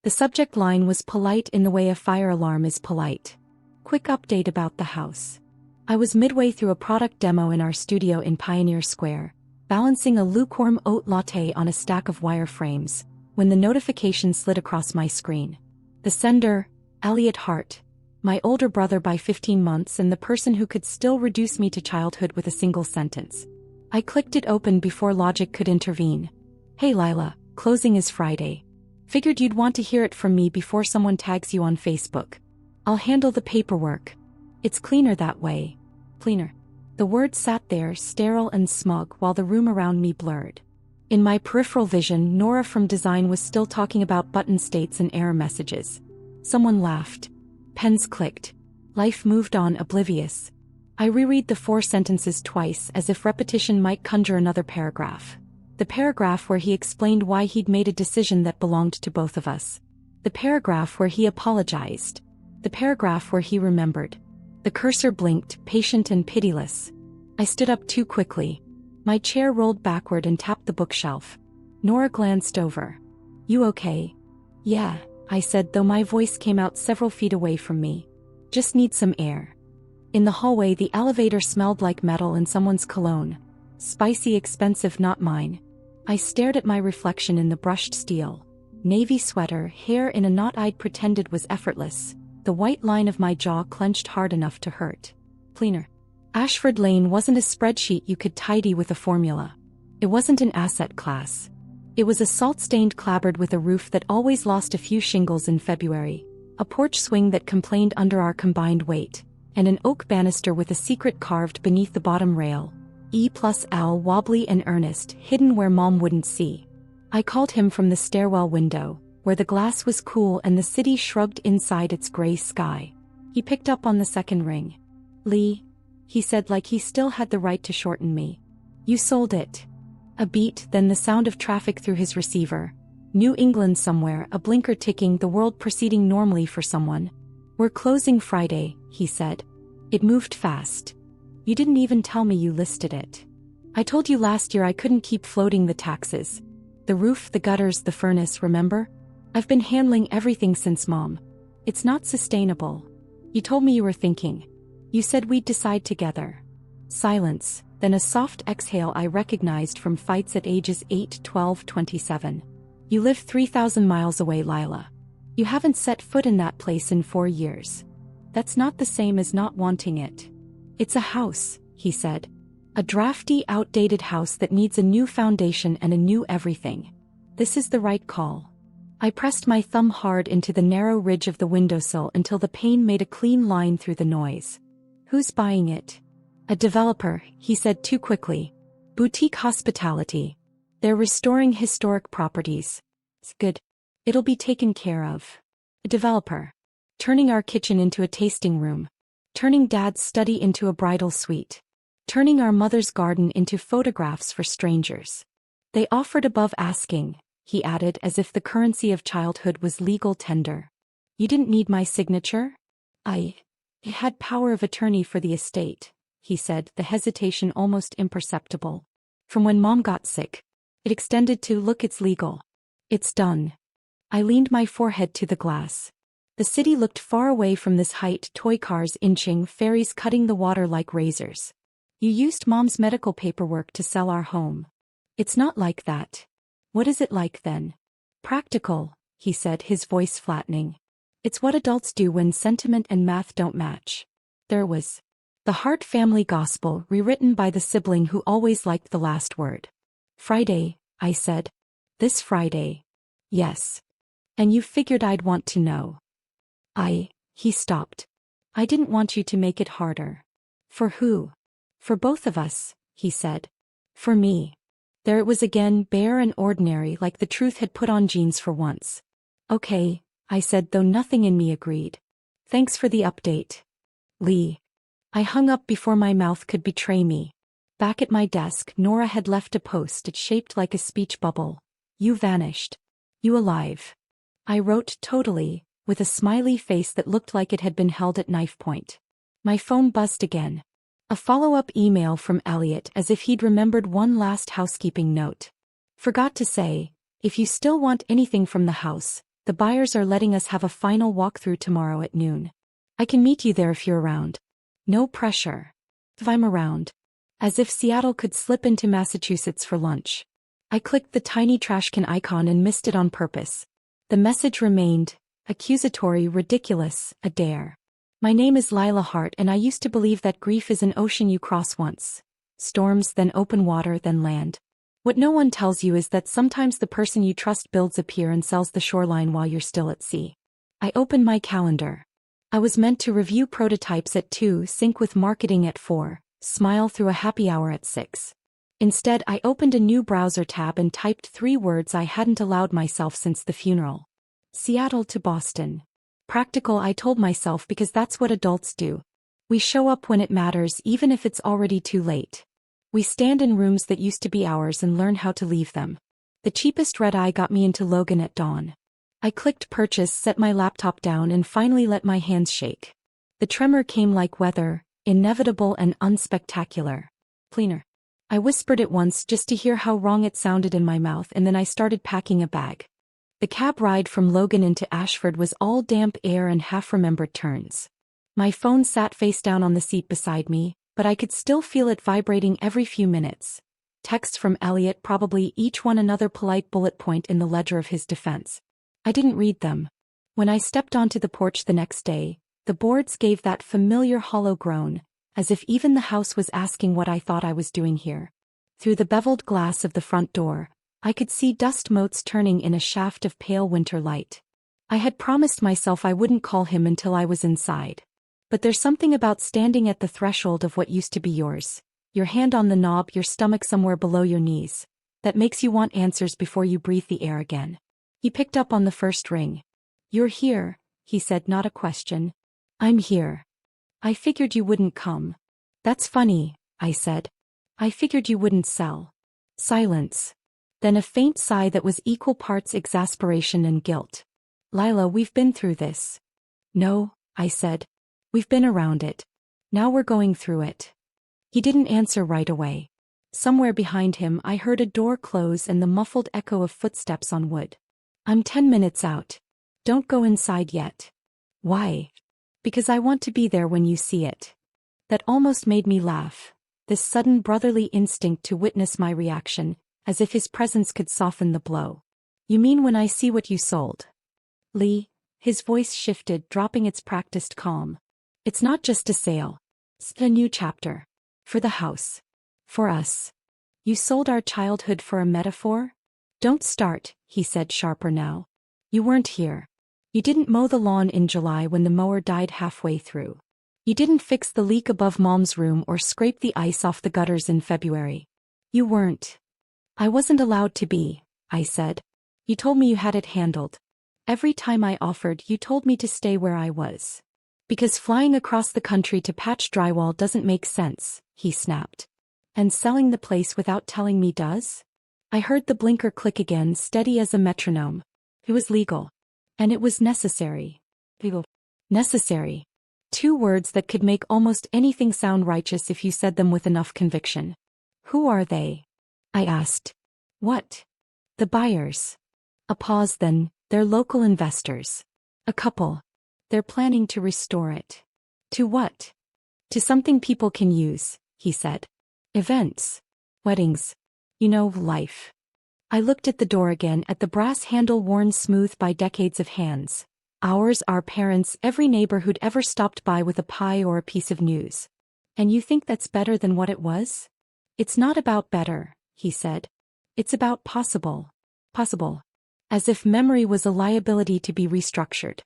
The subject line was polite in the way a fire alarm is polite. Quick update about the house. I was midway through a product demo in our studio in Pioneer Square, balancing a lukewarm oat latte on a stack of wire frames, when the notification slid across my screen. The sender, Elliot Hart, my older brother by 15 months and the person who could still reduce me to childhood with a single sentence. I clicked it open before logic could intervene. Hey Lila, closing is Friday. Figured you'd want to hear it from me before someone tags you on Facebook. I'll handle the paperwork. It's cleaner that way. Cleaner. The word sat there sterile and smug while the room around me blurred. In my peripheral vision, Nora from design was still talking about button states and error messages. Someone laughed. Pens clicked. Life moved on oblivious. I reread the 4 sentences twice as if repetition might conjure another paragraph. The paragraph where he explained why he'd made a decision that belonged to both of us. The paragraph where he apologized. The paragraph where he remembered. The cursor blinked, patient and pitiless. I stood up too quickly. My chair rolled backward and tapped the bookshelf. Nora glanced over. You okay? Yeah, I said, though my voice came out several feet away from me. Just need some air. In the hallway, the elevator smelled like metal and someone's cologne. Spicy, expensive, not mine. I stared at my reflection in the brushed steel. Navy sweater, hair in a knot I'd pretended was effortless. The white line of my jaw clenched hard enough to hurt. Cleaner. Ashford Lane wasn't a spreadsheet you could tidy with a formula. It wasn't an asset class. It was a salt-stained clapboard with a roof that always lost a few shingles in February, a porch swing that complained under our combined weight, and an oak banister with a secret carved beneath the bottom rail. E+L, wobbly and earnest, hidden where Mom wouldn't see. I called him from the stairwell window, where the glass was cool and the city shrugged inside its gray sky. He picked up on the second ring. Lee, he said like he still had the right to shorten me. You sold it. A beat, then the sound of traffic through his receiver. New England somewhere, a blinker ticking, the world proceeding normally for someone. We're closing Friday, he said. It moved fast. You didn't even tell me you listed it. I told you last year I couldn't keep floating the taxes. The roof, the gutters, the furnace, remember? I've been handling everything since Mom. It's not sustainable. You told me you were thinking. You said we'd decide together. Silence, then a soft exhale I recognized from fights at ages 8, 12, 27. You live 3,000 miles away, Lila. You haven't set foot in that place in 4 years. That's not the same as not wanting it. It's a house, he said. A drafty, outdated house that needs a new foundation and a new everything. This is the right call. I pressed my thumb hard into the narrow ridge of the windowsill until the pane made a clean line through the noise. Who's buying it? A developer, he said too quickly. Boutique hospitality. They're restoring historic properties. It's good. It'll be taken care of. A developer. Turning our kitchen into a tasting room. Turning Dad's study into a bridal suite. Turning our mother's garden into photographs for strangers. They offered above asking, he added as if the currency of childhood was legal tender. You didn't need my signature? I had power of attorney for the estate, he said, the hesitation almost imperceptible. From when Mom got sick. It extended to, look, it's legal. It's done. I leaned my forehead to the glass. The city looked far away from this height, toy cars inching, ferries cutting the water like razors. You used Mom's medical paperwork to sell our home. It's not like that. What is it like then? Practical, he said, his voice flattening. It's what adults do when sentiment and math don't match. There was the Hart family gospel, rewritten by the sibling who always liked the last word. Friday, I said. This Friday. Yes. And you figured I'd want to know. He stopped. I didn't want you to make it harder. For who? For both of us, he said. For me. There it was again, bare and ordinary, like the truth had put on jeans for once. Okay, I said, though nothing in me agreed. Thanks for the update. Lee. I hung up before my mouth could betray me. Back at my desk, Nora had left a post-it shaped like a speech bubble. You vanished. You alive. I wrote totally, with a smiley face that looked like it had been held at knife point. My phone buzzed again. A follow-up email from Elliot as if he'd remembered one last housekeeping note. Forgot to say, if you still want anything from the house, The buyers are letting us have a final walkthrough tomorrow at noon. I can meet you there if you're around. No pressure. If I'm around. As if Seattle could slip into Massachusetts for lunch. I clicked the tiny trashcan icon and missed it on purpose. The message remained, accusatory, ridiculous, a dare. My name is Lila Hart and I used to believe that grief is an ocean you cross once. Storms, then open water, then land. What no one tells you is that sometimes the person you trust builds a pier and sells the shoreline while you're still at sea. I opened my calendar. I was meant to review prototypes at 2, sync with marketing at 4, smile through a happy hour at 6. Instead, I opened a new browser tab and typed 3 words I hadn't allowed myself since the funeral. Seattle to Boston. Practical, I told myself, because that's what adults do. We show up when it matters even if it's already too late. We stand in rooms that used to be ours and learn how to leave them. The cheapest red-eye got me into Logan at dawn. I clicked purchase, set my laptop down and finally let my hands shake. The tremor came like weather, inevitable and unspectacular. Cleaner. I whispered it once just to hear how wrong it sounded in my mouth, and then I started packing a bag. The cab ride from Logan into Ashford was all damp air and half-remembered turns. My phone sat face down on the seat beside me, but I could still feel it vibrating every few minutes. Texts from Elliot, probably each one another polite bullet point in the ledger of his defense. I didn't read them. When I stepped onto the porch the next day, the boards gave that familiar hollow groan, as if even the house was asking what I thought I was doing here. Through the beveled glass of the front door, I could see dust motes turning in a shaft of pale winter light. I had promised myself I wouldn't call him until I was inside. But there's something about standing at the threshold of what used to be yours, your hand on the knob, your stomach somewhere below your knees, that makes you want answers before you breathe the air again. He picked up on the first ring. "You're here," he said, not a question. "I'm here. I figured you wouldn't come." "That's funny," I said. "I figured you wouldn't sell." Silence. Then a faint sigh that was equal parts exasperation and guilt. "Lila, we've been through this." "No," I said. "We've been around it. Now we're going through it." He didn't answer right away. Somewhere behind him I heard a door close and the muffled echo of footsteps on wood. "I'm 10 minutes out. Don't go inside yet." "Why?" "Because I want to be there when you see it." That almost made me laugh, this sudden brotherly instinct to witness my reaction, as if his presence could soften the blow. "You mean when I see what you sold?" "Lee," his voice shifted, dropping its practiced calm. "It's not just a sale. It's a new chapter. For the house. For us. You sold our childhood for a metaphor?" "Don't start," he said, sharper now. "You weren't here. You didn't mow the lawn in July when the mower died halfway through. You didn't fix the leak above Mom's room or scrape the ice off the gutters in February. You weren't." "I wasn't allowed to be," I said. "You told me you had it handled. Every time I offered, you told me to stay where I was. Because flying across the country to patch drywall doesn't make sense," he snapped. "And selling the place without telling me does?" I heard the blinker click again, steady as a metronome. It was legal. And it was necessary. Legal. Necessary. 2 words that could make almost anything sound righteous if you said them with enough conviction. "Who are they?" I asked. "What?" "The buyers." A pause, then, "They're local investors. A couple. They're planning to restore it." "To what?" "To something people can use," he said. "Events. Weddings. You know, life." I looked at the door again, at the brass handle worn smooth by decades of hands. Ours, our parents, every neighbor who'd ever stopped by with a pie or a piece of news. "And you think that's better than what it was?" "It's not about better," he said. "It's about possible." Possible. As if memory was a liability to be restructured.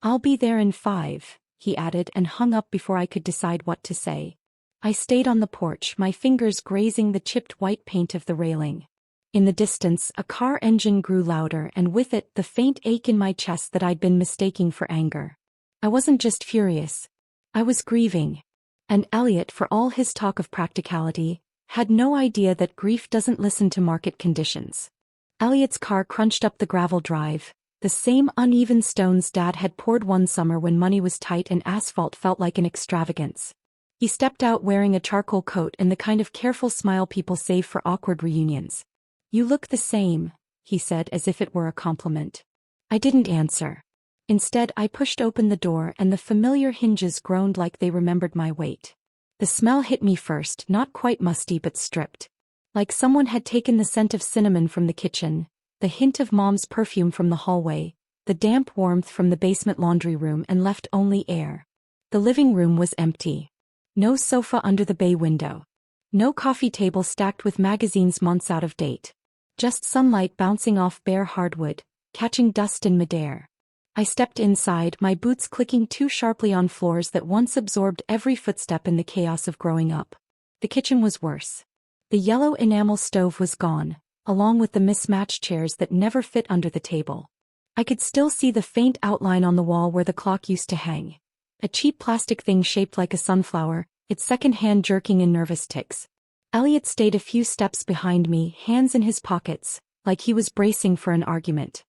"I'll be there in 5, he added, and hung up before I could decide what to say. I stayed on the porch, my fingers grazing the chipped white paint of the railing. In the distance, a car engine grew louder, and with it, the faint ache in my chest that I'd been mistaking for anger. I wasn't just furious. I was grieving. And Elliot, for all his talk of practicality, had no idea that grief doesn't listen to market conditions. Elliot's car crunched up the gravel drive, the same uneven stones Dad had poured one summer when money was tight and asphalt felt like an extravagance. He stepped out wearing a charcoal coat and the kind of careful smile people save for awkward reunions. "You look the same," he said, as if it were a compliment. I didn't answer. Instead, I pushed open the door and the familiar hinges groaned like they remembered my weight. The smell hit me first, not quite musty but stripped. Like someone had taken the scent of cinnamon from the kitchen, the hint of Mom's perfume from the hallway, the damp warmth from the basement laundry room, and left only air. The living room was empty. No sofa under the bay window. No coffee table stacked with magazines months out of date. Just sunlight bouncing off bare hardwood, catching dust in midair. I stepped inside, my boots clicking too sharply on floors that once absorbed every footstep in the chaos of growing up. The kitchen was worse. The yellow enamel stove was gone, along with the mismatched chairs that never fit under the table. I could still see the faint outline on the wall where the clock used to hang. A cheap plastic thing shaped like a sunflower, its second hand jerking in nervous ticks. Elliot stayed a few steps behind me, hands in his pockets, like he was bracing for an argument.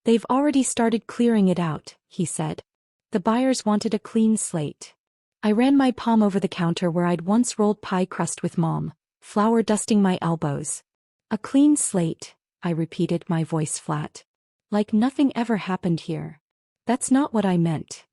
"They've already started clearing it out," he said. "The buyers wanted a clean slate." I ran my palm over the counter where I'd once rolled pie crust with Mom, flour dusting my elbows. "A clean slate," I repeated, my voice flat. Like nothing ever happened here. That's not what I meant.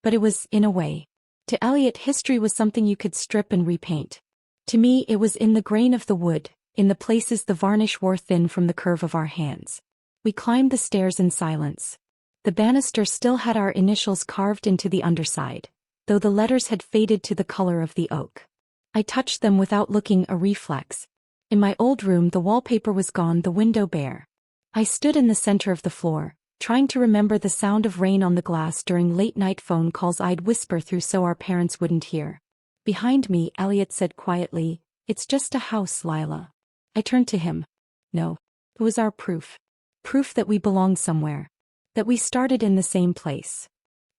But it was, in a way. To Elliot, history was something you could strip and repaint. To me, it was in the grain of the wood, in the places the varnish wore thin from the curve of our hands. We climbed the stairs in silence. The banister still had our initials carved into the underside, though the letters had faded to the color of the oak. I touched them without looking, a reflex. In my old room, the wallpaper was gone, the window bare. I stood in the center of the floor, trying to remember the sound of rain on the glass during late-night phone calls I'd whisper through so our parents wouldn't hear. Behind me, Elliot said quietly, "It's just a house, Lila." I turned to him. No. It was our proof. Proof that we belonged somewhere. That we started in the same place.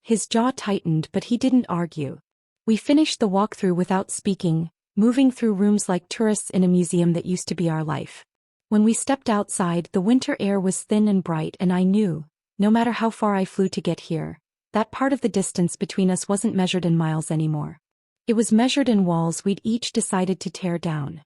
His jaw tightened, but he didn't argue. We finished the walkthrough without speaking, moving through rooms like tourists in a museum that used to be our life. When we stepped outside, the winter air was thin and bright, and I knew, no matter how far I flew to get here, that part of the distance between us wasn't measured in miles anymore. It was measured in walls we'd each decided to tear down.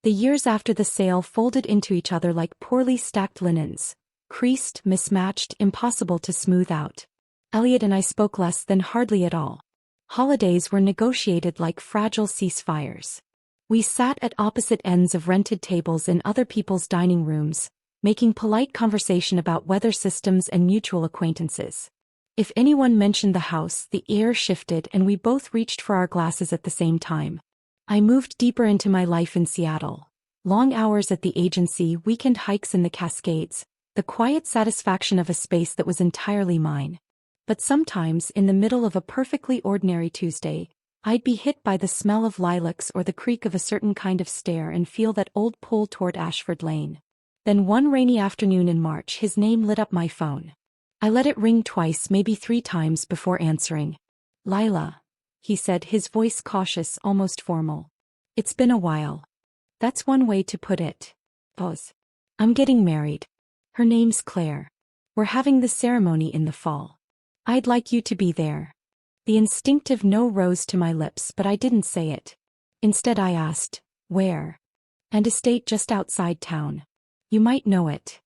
The years after the sale folded into each other like poorly stacked linens, creased, mismatched, impossible to smooth out. Elliot and I spoke less than hardly at all. Holidays were negotiated like fragile ceasefires. We sat at opposite ends of rented tables in other people's dining rooms, making polite conversation about weather systems and mutual acquaintances. If anyone mentioned the house, the air shifted and we both reached for our glasses at the same time. I moved deeper into my life in Seattle. Long hours at the agency, weekend hikes in the Cascades, the quiet satisfaction of a space that was entirely mine. But sometimes, in the middle of a perfectly ordinary Tuesday, I'd be hit by the smell of lilacs or the creak of a certain kind of stair and feel that old pull toward Ashford Lane. Then one rainy afternoon in March, his name lit up my phone. I let it ring twice, maybe 3 times before answering. "Lila," he said, his voice cautious, almost formal. "It's been a while." That's one way to put it. Pause. "I'm getting married. Her name's Claire. We're having the ceremony in the fall. I'd like you to be there." The instinctive no rose to my lips, but I didn't say it. Instead I asked, "Where?" "An estate just outside town. You might know it."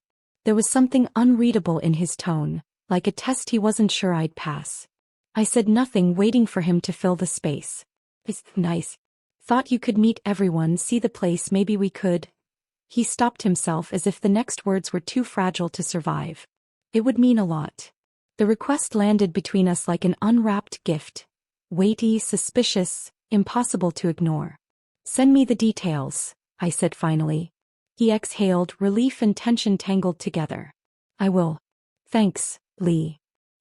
There was something unreadable in his tone, like a test he wasn't sure I'd pass. I said nothing, waiting for him to fill the space. "It's nice. Thought you could meet everyone, see the place, maybe we could." He stopped himself as if the next words were too fragile to survive. It would mean a lot. The request landed between us like an unwrapped gift. Weighty, suspicious, impossible to ignore. "Send me the details," I said finally. He exhaled, relief and tension tangled together. "I will. Thanks, Lee."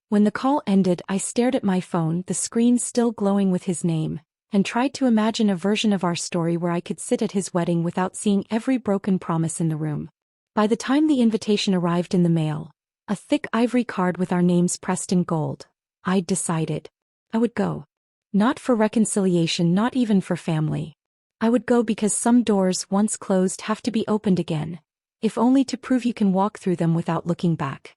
When the call ended, I stared at my phone, the screen still glowing with his name, and tried to imagine a version of our story where I could sit at his wedding without seeing every broken promise in the room. By the time the invitation arrived in the mail, a thick ivory card with our names pressed in gold, I'd decided. I would go. Not for reconciliation, not even for family. I would go because some doors once closed have to be opened again, if only to prove you can walk through them without looking back.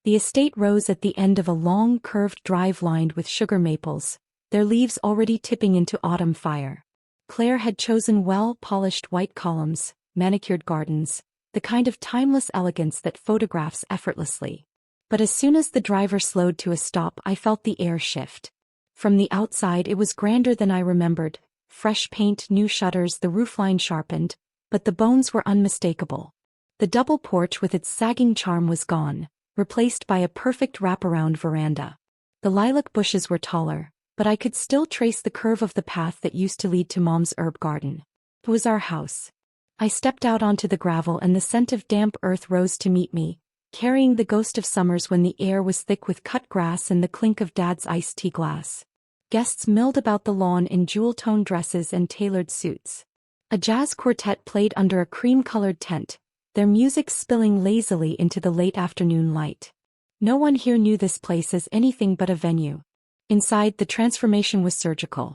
The estate rose at the end of a long curved drive lined with sugar maples, their leaves already tipping into autumn fire. Claire had chosen well-polished white columns, manicured gardens, the kind of timeless elegance that photographs effortlessly. But as soon as the driver slowed to a stop, I felt the air shift. From the outside it was grander than I remembered. Fresh paint, new shutters, the roofline sharpened, but the bones were unmistakable. The double porch with its sagging charm was gone, replaced by a perfect wraparound veranda. The lilac bushes were taller, but I could still trace the curve of the path that used to lead to Mom's herb garden. It was our house. I stepped out onto the gravel and the scent of damp earth rose to meet me, carrying the ghost of summers when the air was thick with cut grass and the clink of Dad's iced tea glass. Guests milled about the lawn in jewel-toned dresses and tailored suits. A jazz quartet played under a cream-colored tent, their music spilling lazily into the late afternoon light. No one here knew this place as anything but a venue. Inside, the transformation was surgical.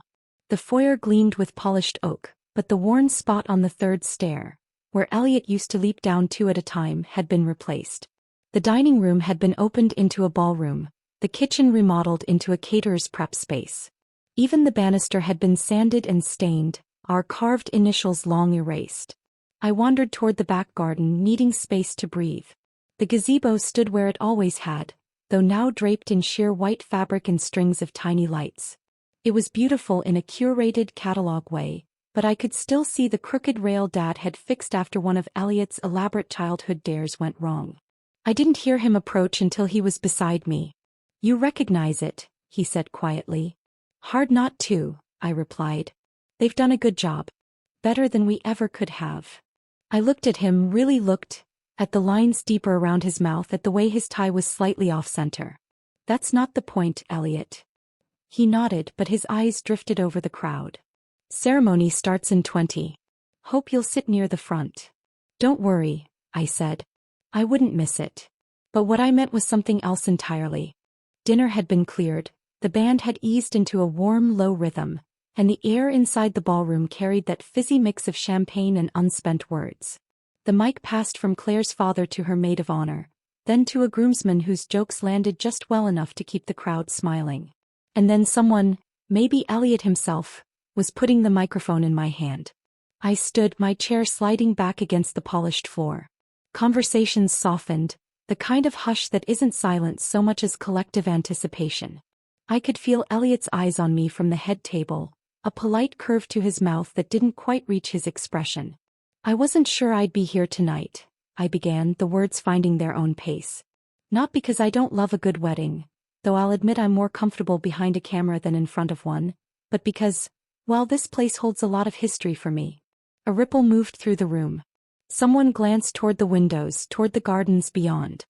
The foyer gleamed with polished oak, but the worn spot on the third stair, where Elliot used to leap down two at a time, had been replaced. The dining room had been opened into a ballroom, the kitchen remodeled into a caterer's prep space. Even the banister had been sanded and stained, our carved initials long erased. I wandered toward the back garden, needing space to breathe. The gazebo stood where it always had, though now draped in sheer white fabric and strings of tiny lights. It was beautiful in a curated catalog way, but I could still see the crooked rail Dad had fixed after one of Elliot's elaborate childhood dares went wrong. I didn't hear him approach until he was beside me. "You recognize it," he said quietly. "Hard not to," I replied. "They've done a good job. Better than we ever could have." I looked at him, really looked, at the lines deeper around his mouth, at the way his tie was slightly off-center. "That's not the point, Elliot." He nodded, but his eyes drifted over the crowd. "Ceremony starts in 20. Hope you'll sit near the front." "Don't worry," I said. "I wouldn't miss it." But what I meant was something else entirely. Dinner had been cleared, the band had eased into a warm, low rhythm, and the air inside the ballroom carried that fizzy mix of champagne and unspent words. The mic passed from Claire's father to her maid of honor, then to a groomsman whose jokes landed just well enough to keep the crowd smiling. And then someone, maybe Elliot himself, was putting the microphone in my hand. I stood, my chair sliding back against the polished floor. Conversations softened, the kind of hush that isn't silence so much as collective anticipation. I could feel Elliot's eyes on me from the head table, a polite curve to his mouth that didn't quite reach his expression. "I wasn't sure I'd be here tonight," I began, the words finding their own pace. "Not because I don't love a good wedding, though I'll admit I'm more comfortable behind a camera than in front of one, but because, well, this place holds a lot of history for me." A ripple moved through the room. Someone glanced toward the windows, toward the gardens beyond.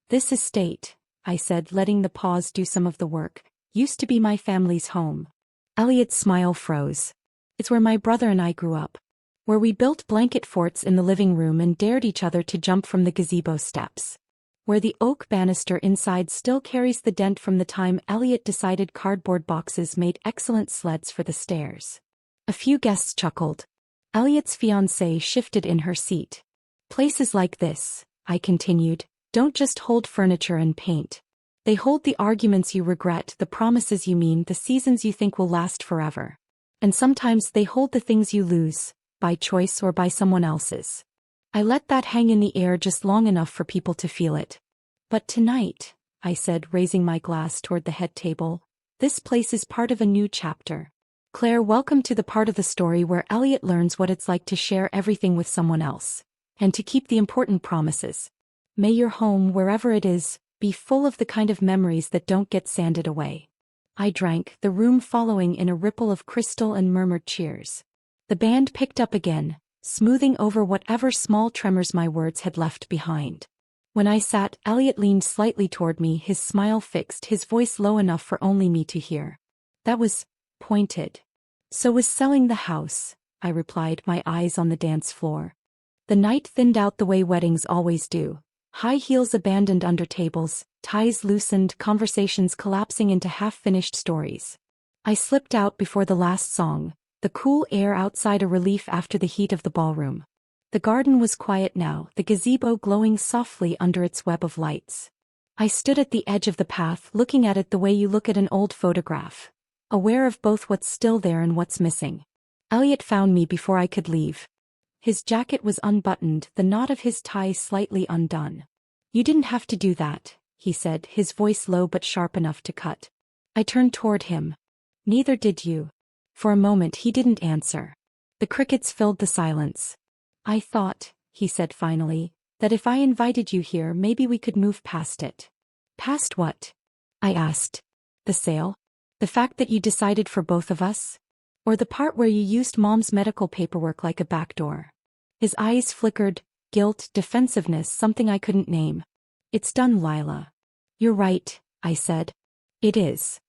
"This estate," I said, letting the pause do some of the work, "used to be my family's home." Elliot's smile froze. "It's where my brother and I grew up. Where we built blanket forts in the living room and dared each other to jump from the gazebo steps. Where the oak banister inside still carries the dent from the time Elliot decided cardboard boxes made excellent sleds for the stairs." A few guests chuckled. Elliot's fiancée shifted in her seat. "Places like this," I continued, "don't just hold furniture and paint. They hold the arguments you regret, the promises you mean, the seasons you think will last forever. And sometimes they hold the things you lose, by choice or by someone else's." I let that hang in the air just long enough for people to feel it. "But tonight," I said, raising my glass toward the head table, "this place is part of a new chapter. Claire, welcome to the part of the story where Elliot learns what it's like to share everything with someone else, and to keep the important promises. May your home, wherever it is, be full of the kind of memories that don't get sanded away." I drank, the room following in a ripple of crystal and murmured cheers. The band picked up again, smoothing over whatever small tremors my words had left behind. When I sat, Elliot leaned slightly toward me, his smile fixed, his voice low enough for only me to hear. "That was pointed." "So was selling the house," I replied, my eyes on the dance floor. The night thinned out the way weddings always do. High heels abandoned under tables, ties loosened, conversations collapsing into half-finished stories. I slipped out before the last song, the cool air outside a relief after the heat of the ballroom. The garden was quiet now, the gazebo glowing softly under its web of lights. I stood at the edge of the path, looking at it the way you look at an old photograph, aware of both what's still there and what's missing. Elliot found me before I could leave. His jacket was unbuttoned, the knot of his tie slightly undone. "You didn't have to do that," he said, his voice low but sharp enough to cut. I turned toward him. Neither did you. For a moment he didn't answer. The crickets filled the silence. I thought, he said finally, that if I invited you here maybe we could move past it. Past what? I asked. The sale? The fact that you decided for both of us? Or the part where you used Mom's medical paperwork like a backdoor? His eyes flickered, guilt, defensiveness, something I couldn't name. It's done, Lila. You're right, I said. It is.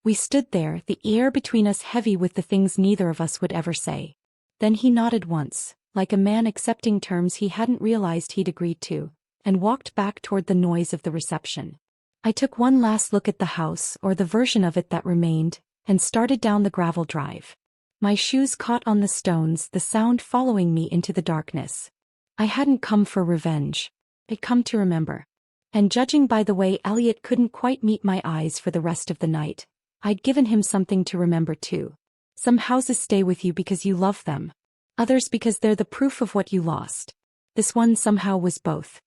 We stood there, the air between us heavy with the things neither of us would ever say. Then he nodded once, like a man accepting terms he hadn't realized he'd agreed to, and walked back toward the noise of the reception. I took one last look at the house, or the version of it that remained, and started down the gravel drive. My shoes caught on the stones, the sound following me into the darkness. I hadn't come for revenge. I'd come to remember. And judging by the way Elliot couldn't quite meet my eyes for the rest of the night, I'd given him something to remember too. Some houses stay with you because you love them. Others because they're the proof of what you lost. This one somehow was both.